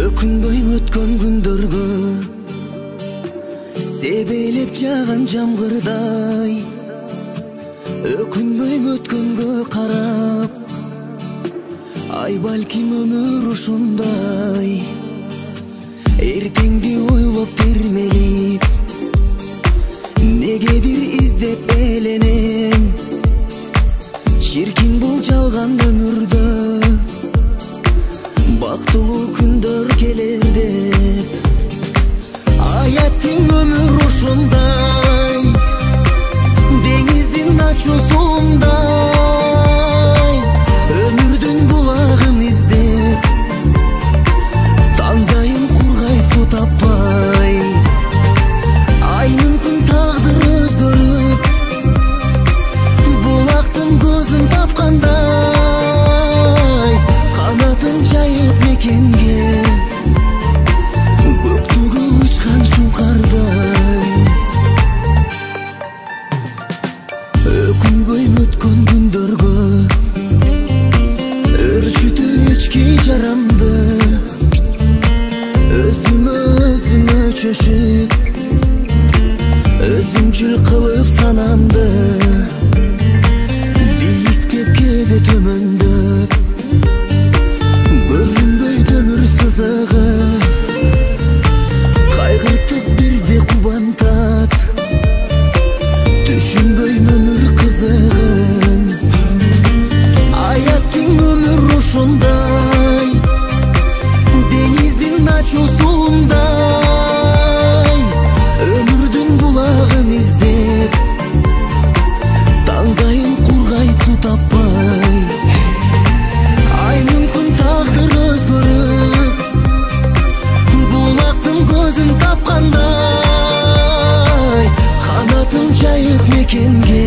Өкүнбөйм өткөн күндөргө себелеп жаган жамгырдай, өкүнбөйм өткөнгө карап, ай балким өмүр ушундай. Эртеңди ойлоп термелип, негедир издеп эленем, чиркин бул жалган өмүрдө бактылуу күндөр келер деп. Аяттың өмүр ушундай, деңиздин ачуусундай, өмүрдүн булагын издеп, тандайым кургай суу таппай. Ай мүмкүн тагдыр өзгөрүп, булактын көзүн тапкандай, канатын жайып мекенге, көктөгө учкан шуңкардай. Өкүнбөйм өткөн күндөргө, өрчүтү ички жарамды, өзүмө чөшүп, өзүмчүл кылып санамды, бийиктеп кээде төмөндөп, көрүнбөйт өмүр сызыгы, кайгыртып бирде кубантат, түшүнбөйм өмүр кызыгын. Аяттың өмүр ушундай, деңиздин ачуусундай, өмүрдүн булагын издеп, тандайым кургай суу таппай. Ай мүмкүн тагдыр өзгөрүп, булактын көзүн тапкандай, канатын жайып мекенге,